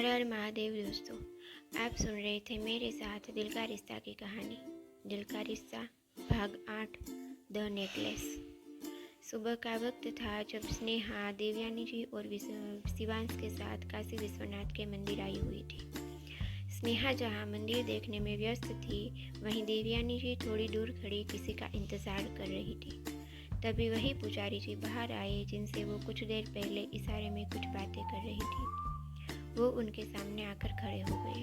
हर हर महादेव दोस्तों, आप सुन रहे थे मेरे साथ दिल का रिश्ता की कहानी। दिल का रिश्ता भाग 8 द नेकलेस। सुबह का वक्त था जब स्नेहा देवयानी जी और शिवांश के साथ काशी विश्वनाथ के मंदिर आई हुई थी। स्नेहा जहाँ मंदिर देखने में व्यस्त थी, वहीं देवयानी जी थोड़ी दूर खड़ी किसी का इंतजार कर रही थी। तभी वही पुजारी जी बाहर आए जिनसे वो कुछ देर पहले इशारे में कुछ बातें कर रही थी। वो उनके सामने आकर खड़े हो गए।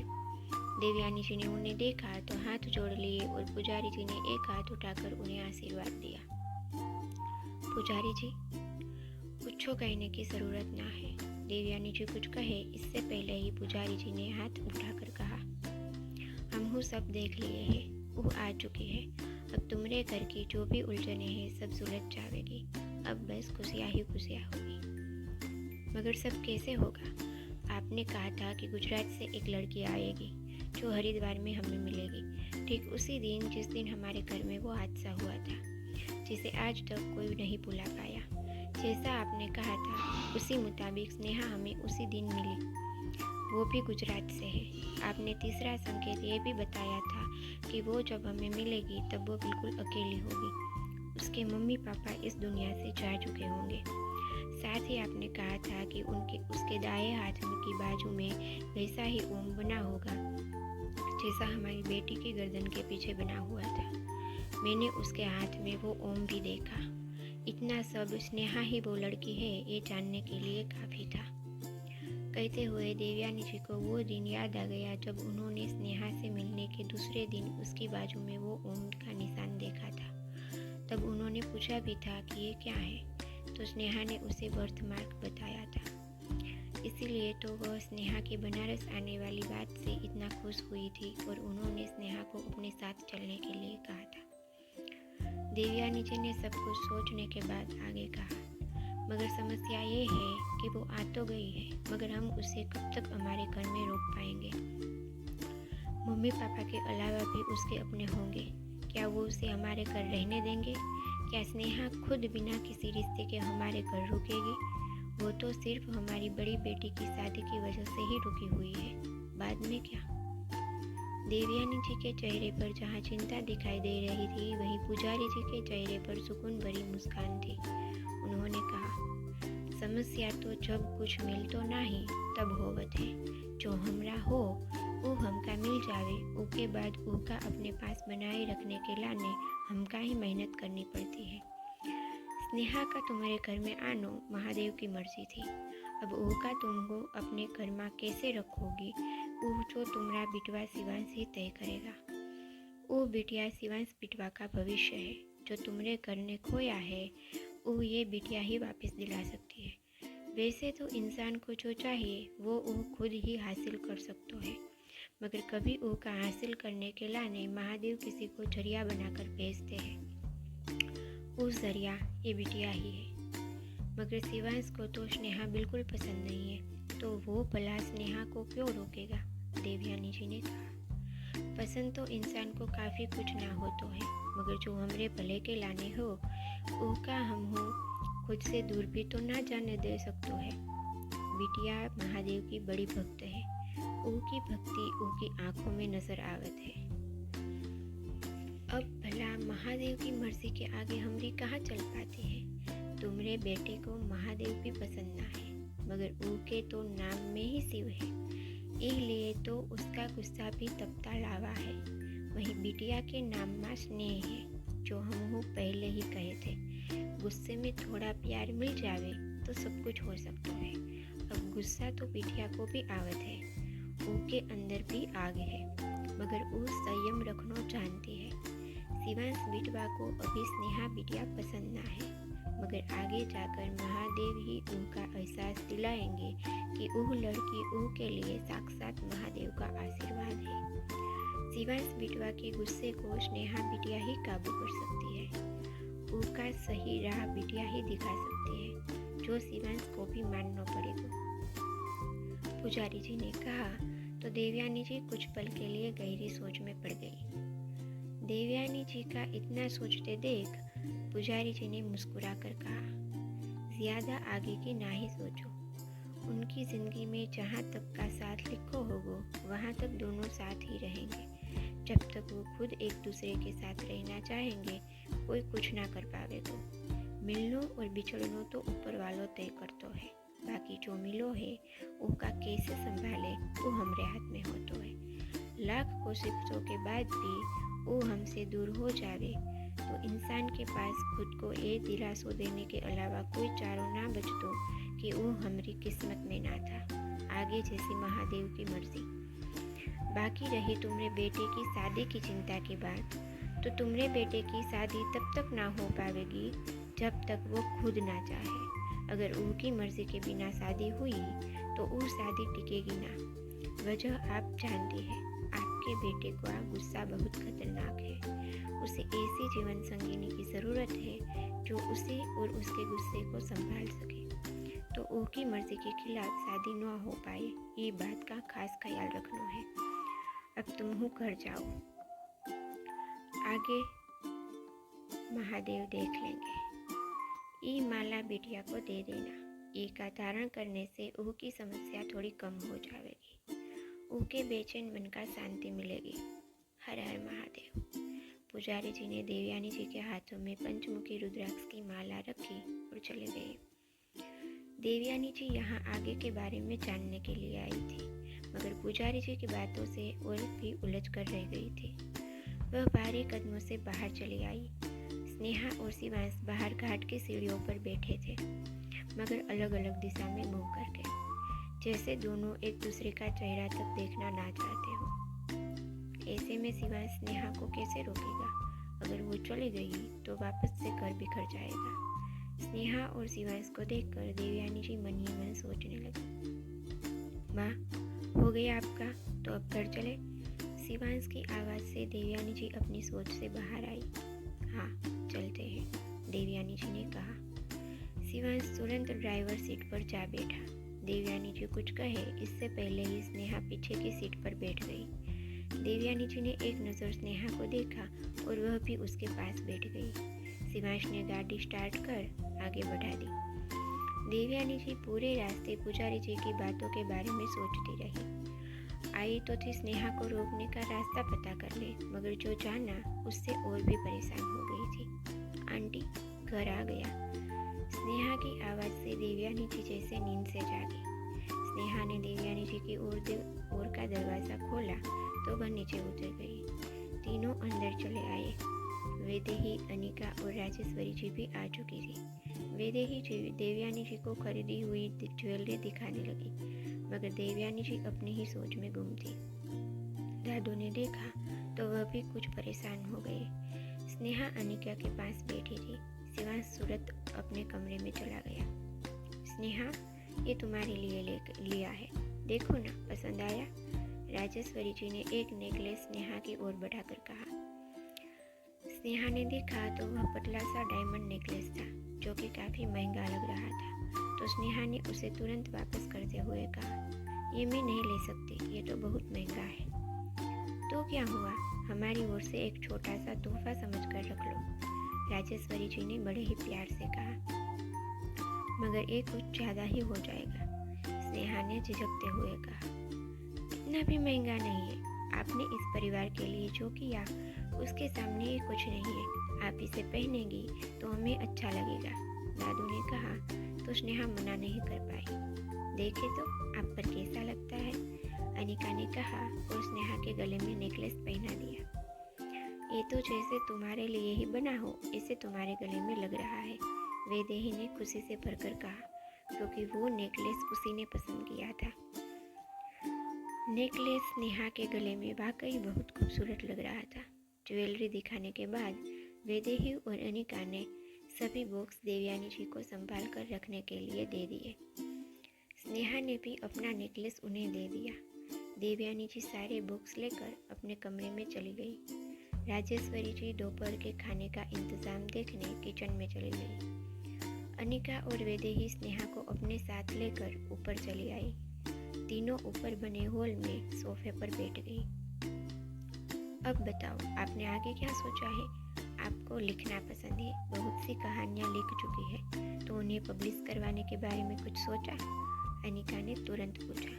देवयानी जी ने उन्हें देखा तो हाथ जोड़ लिए और पुजारी जी ने एक हाथ उठाकर उन्हें आशीर्वाद दिया। पुजारी जी, कुछ कहने की ज़रूरत ना है। देवयानी जी कुछ कहे इससे पहले ही पुजारी जी ने हाथ उठाकर कहा, हम सब देख लिए हैं, वो आ चुकी है। अब तुम्हारे घर की जो भी उलझने हैं सब सुलझ जाएगी। अब बस खुशियाँ ही खुशियाँ होगी। मगर सब कैसे होगा? आपने कहा था कि गुजरात से एक लड़की आएगी जो हरिद्वार में हमें मिलेगी, ठीक उसी दिन जिस दिन हमारे घर में वो हादसा हुआ था, जिसे आज तक कोई नहीं भुला पाया। जैसा आपने कहा था उसी मुताबिक स्नेहा हमें उसी दिन मिली, वो भी गुजरात से है। आपने तीसरा संकेत ये भी बताया था कि वो जब हमें मिलेगी तब वो बिल्कुल अकेली होगी। उसके मम्मी पापा इस दुनिया से जा चुके होंगे। साथ ही आपने कहा था कि उसके दाएं हाथ की बाजू में वैसा ही ओम बना होगा जैसा हमारी बेटी की गर्दन के पीछे बना हुआ था। मैंने उसके हाथ में वो ओम भी देखा। इतना सब स्नेहा ही वो लड़की है ये जानने के लिए काफ़ी था। कहते हुए देवयानी जी को वो दिन याद आ गया जब उन्होंने स्नेहा से मिलने के दूसरे दिन उसकी बाजू में वो ओम का निशान देखा था। तब उन्होंने पूछा भी था कि ये क्या है, तो स्नेहा ने उसे बर्थ मार्क बताया था। इसीलिए तो वह स्नेहा के बनारस आने वाली बात से इतना खुश हुई थी और उन्होंने स्नेहा को अपने साथ चलने के लिए कहा था। देवयानी जी ने सब कुछ सोचने के बाद आगे कहा, मगर समस्या ये है कि वो आ तो गई है, मगर हम उसे कब तक हमारे घर में रोक पाएंगे? मम्मी पापा के अलावा भी उसके अपने होंगे, क्या वो उसे हमारे घर रहने देंगे? क्या स्नेहा खुद बिना किसी रिश्ते के हमारे घर रुकेगी? वो तो सिर्फ हमारी बड़ी बेटी की शादी की वजह से ही रुकी हुई है, बाद में क्या? देवयानी जी के चेहरे पर जहाँ चिंता दिखाई दे रही थी, वहीं पुजारी जी के चेहरे पर सुकून भरी मुस्कान थी। उन्होंने कहा, समस्या तो जब कुछ मिल तो नहीं तब होवत है। जो हमरा हो वो हमका मिल जावे, उसके बाद उसका अपने पास बनाए रखने के लाने हमका ही मेहनत करनी पड़ती है। स्नेहा का तुम्हारे घर में आना महादेव की मर्जी थी। अब उसका तुमको अपने घर में कैसे रखोगी, वो जो तुम्हारा बिटवा शिवांश ही तय करेगा। वो बिटिया शिवांश बिटवा का भविष्य है। जो तुम्हारे घर ने खोया है वो ये बिटिया ही वापस दिला सकती है। वैसे तो इंसान को जो चाहिए वो खुद ही हासिल कर सकता है, मगर कभी उसका हासिल करने के लाने महादेव किसी को जरिया बनाकर भेजते हैं। उस जरिया ये बिटिया ही है। मगर शिवांश को तो स्नेहा बिल्कुल पसंद नहीं है, तो वो भला स्नेहा को क्यों रोकेगा? देवयानी जी ने कहा, पसंद तो इंसान को काफ़ी कुछ ना हो तो है, मगर जो हमरे भले के लाने हो उसका हम हो खुद से दूर भी तो ना जाने दे सकते है। बिटिया महादेव की बड़ी भक्त है, उनकी भक्ति उनकी आंखों में नजर आवत है। अब भला महादेव की मर्जी के आगे हमरी कहाँ चल पाती है? तुम्हारे बेटे को महादेव भी पसंद ना है, मगर उनके तो नाम में ही शिव है, इसलिए तो उसका गुस्सा भी तपता लावा है। वहीं बिटिया के नाम में स्नेह है, जो हम पहले ही कहे थे। गुस्से में थोड़ा प्यार मिल जावे तो सब कुछ हो सकता है। अब गुस्सा तो बिटिया को भी आवत है, उनके अंदर भी आग है, मगर वो संयम रखना जानती है। शिवांश बिटवा को अभी स्नेहा बिटिया पसंद ना है, मगर आगे जाकर महादेव ही उनका एहसास दिलाएंगे कि वह लड़की उनके लिए साक्षात महादेव का आशीर्वाद है। शिवांश बिटवा के गुस्से को स्नेहा बिटिया ही काबू कर सकती है। उसका सही राह बिटिया ही दिखा सकती है, जो शिवांश को भी मानना पड़ेगा। पुजारी जी ने कहा तो देवयानी जी कुछ पल के लिए गहरी सोच में पड़ गई। देवयानी जी का इतना सोचते देख पुजारी जी ने मुस्कुरा कर कहा, ज्यादा आगे की ना ही सोचो। उनकी ज़िंदगी में जहाँ तक का साथ लिखो होगो वहाँ तक दोनों साथ ही रहेंगे। जब तक वो खुद एक दूसरे के साथ रहना चाहेंगे कोई कुछ ना कर पावेगो। मिलनो और बिछड़नो तो ऊपर वालो तय करतो है, बाकी जो मिलो है उसका कैसे संभाले वो हमरे हाथ में होतो है। लाख कोशिशों के बाद भी वो हमसे दूर हो जावे तो इंसान के पास खुद को ये दिलासो देने के अलावा कोई चारो ना बचतो कि वो हमारी किस्मत में ना था। आगे जैसी महादेव की मर्जी। बाकी रही तुम्हारे बेटे की शादी की चिंता की बात, तो तुम्हारे बेटे की शादी तब तक ना हो पाएगी जब तक वो खुद ना चाहे। अगर उनकी मर्जी के बिना शादी हुई तो वो शादी टिकेगी ना। वजह आप जानती हैं, आपके बेटे का गुस्सा बहुत खतरनाक है। उसे ऐसी जीवन संगिनी की ज़रूरत है जो उसे और उसके गुस्से को संभाल सके। तो उनकी मर्जी के खिलाफ शादी न हो पाए ये बात का खास ख्याल रखना है। अब तुम घर जाओ, आगे महादेव देख लेंगे। ये माला बिटिया को दे देना, ये का धारण करने से उनकी समस्या थोड़ी कम हो जाएगी, उनके बेचैन मन का शांति मिलेगी। हर हर महादेव। पुजारी जी ने देवयानी जी के हाथों में पंचमुखी रुद्राक्ष की माला रखी और चले गए। देवयानी जी यहाँ आगे के बारे में जानने के लिए आई थी, मगर पुजारी जी की बातों से और भी उलझ कर रह गई थी। वह भारी कदमों से बाहर चली आई। स्नेहा और शिवांश बाहर घाट की सीढ़ियों पर बैठे थे, मगर अलग अलग दिशा में मुंह करके, जैसे दोनों एक दूसरे का चेहरा तक देखना ना चाहते हो। ऐसे में शिवांश स्नेहा को कैसे रोकेगा? अगर वो चली गई तो वापस से घर बिखर जाएगा। स्नेहा और शिवांश को देखकर देवयानी जी मन ही मन सोचने लगी। माँ, हो गया आपका, तो अब घर चले? शिवांश की आवाज़ से देवयानी जी अपनी सोच से बाहर आई। हाँ, चलते हैं, देवयानी जी ने कहा। शिवांश तुरंत ड्राइवर सीट पर जा बैठा। देवयानी जी कुछ कहे इससे पहले ही स्नेहा पीछे की सीट पर बैठ गई। देवयानी जी ने एक नज़र स्नेहा को देखा और वह भी उसके पास बैठ गई। शिवांश ने गाड़ी स्टार्ट कर आगे बढ़ा दी। देवयानी जी पूरे रास्ते पुजारी जी की बातों के बारे में सोचती रही। आई तो थी स्नेहा को रोकने का रास्ता पता करने, मगर जो जाना उससे और भी परेशान हो गई थी। आंटी, घर आ गया। स्नेहा की आवाज़ से देवयानी जी जैसे नींद से जागी। स्नेहा ने देवयानी जी की ओर का दरवाज़ा खोला तो वह नीचे उतर गई। तीनों अंदर चले आए। वैदेही, अनिका और राजेश्वरी जी भी आ चुकी थी। वैदेही जी देवयानी जी को खरीदी हुई ज्वेलरी दिखाने लगी, मगर देवयानी जी अपनी ही सोच में गुम थी। दादू ने देखा तो वह भी कुछ परेशान हो गए। स्नेहा अनिका के पास बैठी थी। शिवांश सूरत अपने कमरे में चला गया। स्नेहा, ये तुम्हारे लिए लिया है, देखो ना, पसंद आया? राजेश्वरी जी ने एक नेकलेस स्नेहा की ओर बढ़ाकर कहा। स्नेहा ने देखा तो वह पतला सा डायमंड नेकलेस था, जो कि काफ़ी महंगा लग रहा था। तो स्नेहा ने उसे तुरंत वापस करते हुए कहा, ये मैं नहीं ले सकती, ये तो बहुत महंगा है। तो क्या हुआ, हमारी ओर से एक छोटा सा तोहफा समझकर रख लो, राजेश्वरी जी ने बड़े ही प्यार से कहा। मगर ये कुछ ज़्यादा ही हो जाएगा, स्नेहा ने झिझकते हुए कहा। इतना भी महंगा नहीं है, आपने इस परिवार के लिए जो किया उसके सामने ये कुछ नहीं है। आप इसे पहनेंगी तो हमें अच्छा लगेगा, दादू ने कहा। तो स्नेहा मना नहीं कर पाई। देखे तो आप पर कैसा लगता है, अनिका ने कहा और स्नेहा के गले में नेकलेस पहना दिया। ये तो जैसे तुम्हारे लिए ही बना हो इसे तुम्हारे गले में लग रहा है, वैदेही ने खुशी से भरकर कहा, क्योंकि वो नेकलेस उसी ने पसंद किया था। नेकलेस स्नेहा के गले में वाकई बहुत खूबसूरत लग रहा था। ज्वेलरी दिखाने के बाद वैदेही और अनिका ने सभी बॉक्स देवयानी जी को संभाल कर रखने के लिए दे दिए। स्नेहा ने भी अपना नेकलेस उन्हें दे दिया। देवयानी जी सारे बॉक्स लेकर अपने कमरे में चली गई। राजेश्वरी जी दोपहर के खाने का इंतजाम देखने किचन में चली गई। अनिका और वैदेही स्नेहा को अपने साथ लेकर ऊपर चली आई। तीनों ऊपर बने हॉल में सोफे पर बैठ गई। अब बताओ, आपने आगे क्या सोचा है? आपको लिखना पसंद है, बहुत सी कहानियाँ लिख चुकी है, तो उन्हें पब्लिश करवाने के बारे में कुछ सोचा? अनिका ने तुरंत पूछा।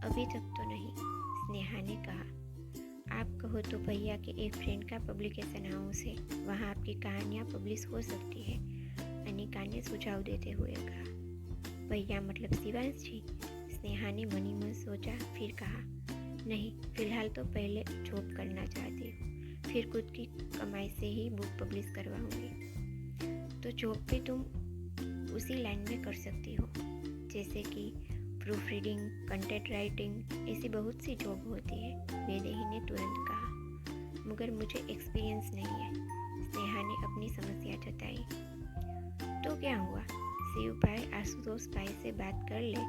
अभी तक तो नहीं, स्नेहा ने कहा। आप कहो तो भैया के एक फ्रेंड का पब्लिकेशन हाउस है, वहाँ आपकी कहानियाँ पब्लिश हो सकती है, अनिका ने सुझाव देते हुए कहा। भैया मतलब शिवांश जी? स्नेहा ने मनी मन सोचा, फिर कहा, नहीं, फिलहाल तो पहले जॉब करना चाहती हूँ, फिर खुद की कमाई से ही बुक पब्लिश करवाऊंगी। तो जॉब भी तुम उसी लाइन में कर सकती हो, जैसे कि प्रूफ रीडिंग, कंटेंट राइटिंग, ऐसी बहुत सी जॉब होती है, वैदेही ने तुरंत कहा। मगर मुझे एक्सपीरियंस नहीं है, स्नेहा ने अपनी समस्या जताई। तो क्या हुआ, शिव भाई आशुतोष भाई से बात कर ले,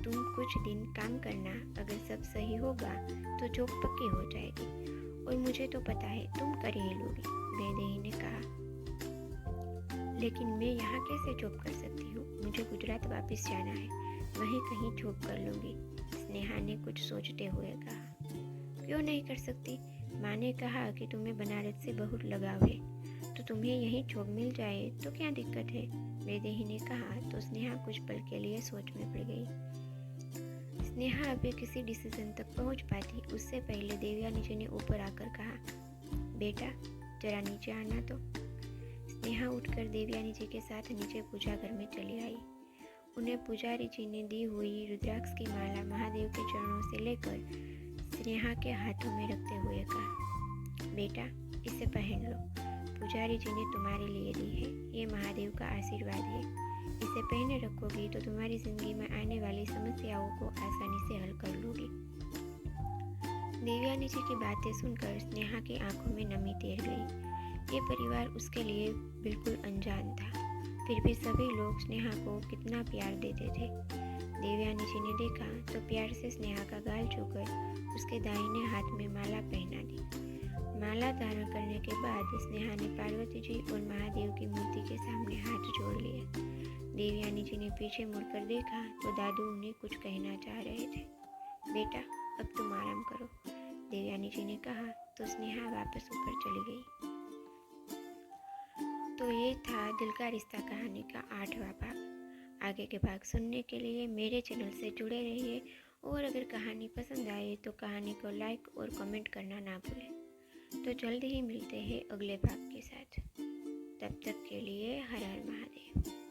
तुम कुछ दिन काम करना, अगर सब सही होगा तो जॉब पक्की हो जाएगी, और मुझे तो पता है तुम कर ही लोगी, वैदेही ने कहा। लेकिन मैं यहाँ कैसे जॉब कर सकती हूँ, मुझे गुजरात वापस जाना है, वहीं कहीं जॉब कर लूँगी, स्नेहा ने कुछ सोचते हुए कहा। क्यों नहीं कर सकती, माँ ने कहा कि तुम्हें बनारस से बहुत लगाव है, तो तुम्हें यहीं जॉब मिल जाए तो क्या दिक्कत है, वैदेही ने कहा। तो स्नेहा कुछ पल के लिए सोच में पड़ गई। स्नेहा अभी किसी डिसीजन तक पहुँच पाती उससे पहले देवयानी जी ने ऊपर आकर कहा, बेटा जरा नीचे आना। तो स्नेहा उठकर देवयानी जी के साथ नीचे पूजा घर में चली आई। उन्हें पुजारी जी ने दी हुई रुद्राक्ष की माला महादेव के चरणों से लेकर स्नेहा के हाथों में रखते हुए कहा, बेटा इसे पहन लो, पुजारी जी ने तुम्हारे लिए दी है, ये महादेव का आशीर्वाद है, इसे पहने रखोगी तो तुम्हारी जिंदगी में आने वाली समस्याओं को आसानी से हल कर लोगी। देवयानी जी की बातें सुनकर स्नेहा की आंखों में नमी तैर गई। ये परिवार उसके लिए बिल्कुल अनजान था, फिर भी सभी लोग स्नेहा को कितना प्यार देते थे। देवयानी जी ने देखा तो प्यार से स्नेहा का गाल छूकर उसके दाहिने हाथ में माला पहना दी। माला धारण करने के बाद स्नेहा ने पार्वती जी और महादेव की मूर्ति के सामने हाथ जोड़ लिया। देवयानी जी ने पीछे मुड़कर देखा तो दादू उन्हें कुछ कहना चाह रहे थे। बेटा अब तुम आराम करो, देवयानी जी ने कहा, तो स्नेहा वापस ऊपर चली गई। तो ये था दिल का रिश्ता कहानी का 8वां भाग। आगे के भाग सुनने के लिए मेरे चैनल से जुड़े रहिए, और अगर कहानी पसंद आए तो कहानी को लाइक और कमेंट करना ना भूलें। तो जल्द ही मिलते हैं अगले भाग के साथ, तब तक के लिए हर हर महादेव।